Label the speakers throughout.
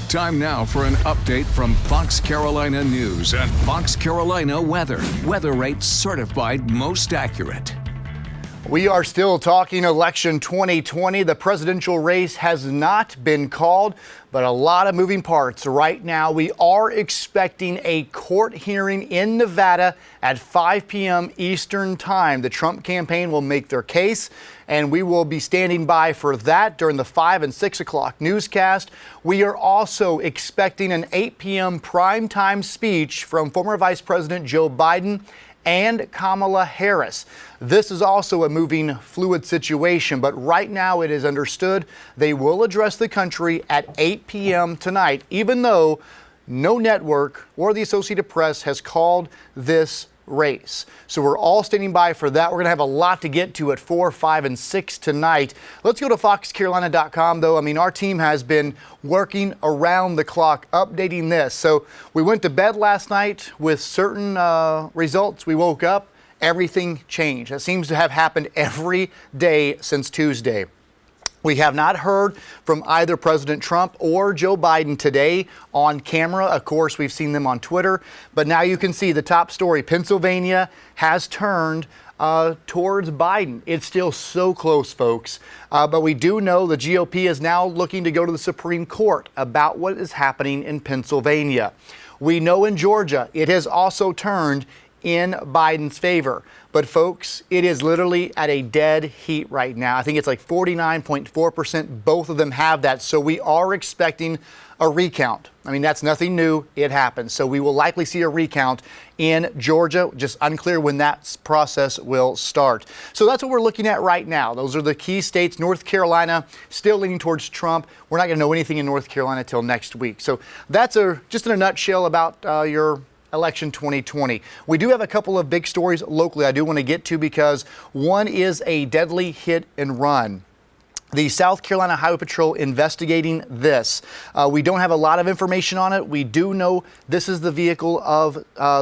Speaker 1: Time now for an update from Fox Carolina News and Fox Carolina Weather. Weather rates certified most accurate.
Speaker 2: We are still talking election 2020. The presidential race has not been called, but a lot of moving parts. Right now, we are expecting a court hearing in Nevada at 5 p.m. Eastern Time. The Trump campaign will make their case, and we will be standing by for that during the 5 and 6 o'clock newscast. We are also expecting an 8 p.m. primetime speech from former Vice President Joe Biden and Kamala Harris. This is also a moving, fluid situation, but right now it is understood they will address the country at 8 p.m. tonight, even though no network or the Associated Press has called this race. So we're all standing by for that. We're going to have a lot to get to at 4, 5, and 6 tonight. Let's go to foxcarolina.com, though. I mean, our team has been working around the clock updating this. So we went to bed last night with certain results. We woke up, everything changed. That seems to have happened every day since Tuesday. We have not heard from either President Trump or Joe Biden today on camera. Of course, we've seen them on Twitter, but now you can see the top story. Pennsylvania has turned towards Biden. It's still so close, folks. But we do know the GOP is now looking to go to the Supreme Court about what is happening in Pennsylvania. We know in Georgia, it has also turned in Biden's favor. But folks, it is literally at a dead heat right now. I think it's like 49.4%. Both of them have that. So we are expecting a recount. I mean, that's nothing new. It happens. So we will likely see a recount in Georgia. Just unclear when that process will start. So that's what we're looking at right now. Those are the key states. North Carolina still leaning towards Trump. We're not going to know anything in North Carolina till next week. So that's just in a nutshell about your election 2020. We do have a couple of big stories locally I do want to get to, because one is a deadly hit and run. The South Carolina Highway Patrol investigating this. We don't have a lot of information on it. We do know this is the vehicle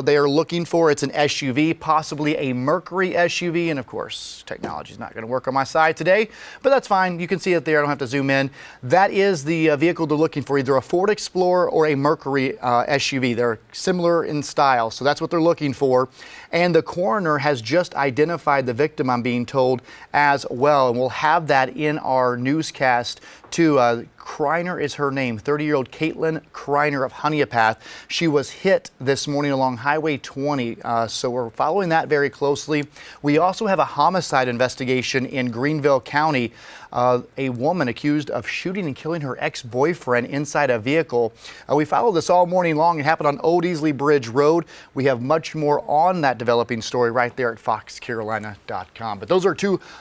Speaker 2: they are looking for. It's an SUV, possibly a Mercury SUV. And of course, technology is not going to work on my side today, but that's fine. You can see it there. I don't have to zoom in. That is the vehicle they're looking for, either a Ford Explorer or a Mercury SUV. They're similar in style, so that's what they're looking for. And the coroner has just identified the victim, I'm being told, as well. And we'll have that in our newscast too. Kreiner is her name, 30-year-old Caitlin Kreiner of Honeypath. She was hit this morning along Highway 20, so we're following that very closely. We also have a homicide investigation in Greenville County. A woman accused of shooting and killing her ex-boyfriend inside a vehicle. We followed this all morning long. It happened on Old Easley Bridge Road. We have much more on that developing story right there at foxcarolina.com. But those are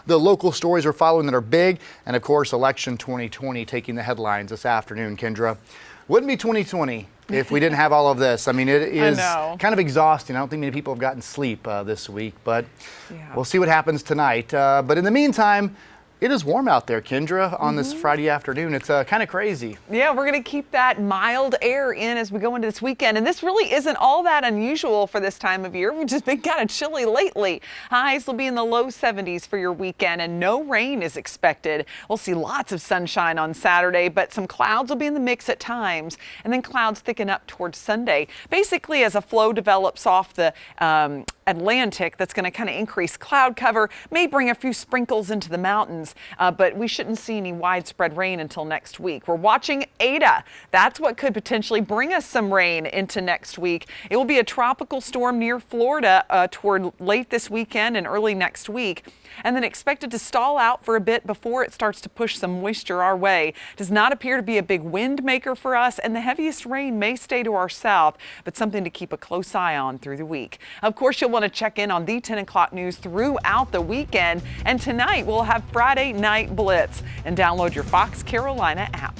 Speaker 2: the local stories we're following that are big. And of course, election 2020 taking the headlines this afternoon, Kendra. Wouldn't be 2020 if we didn't have all of this. I mean, it is kind of exhausting. I don't think many people have gotten sleep this week, but we'll see what happens tonight. But in the meantime, it is warm out there, Kendra, on this Friday afternoon. It's kind of crazy. Yeah, we're going to keep that mild air in as we go into this weekend. And this really isn't all that unusual for this time of year. We've just been kind of chilly lately. Highs will be in the low 70s for your weekend, and no rain is expected. We'll see lots of sunshine on Saturday, but some clouds will be in the mix at times, and then clouds thicken up towards Sunday. Basically, as a flow develops off the Atlantic, that's going to kind of increase cloud cover, may bring a few sprinkles into the mountains, but we shouldn't see any widespread rain until next week. We're watching Ada. That's what could potentially bring us some rain into next week. It will be a tropical storm near Florida toward late this weekend and early next week, and then expected to stall out for a bit before it starts to push some moisture our way. Does not appear to be a big wind maker for us, and the heaviest rain may stay to our south, but something to keep a close eye on through the week. Of course, you'll want to check in on the 10 o'clock news throughout the weekend, and tonight we'll have Friday Night Blitz, and download your Fox Carolina app.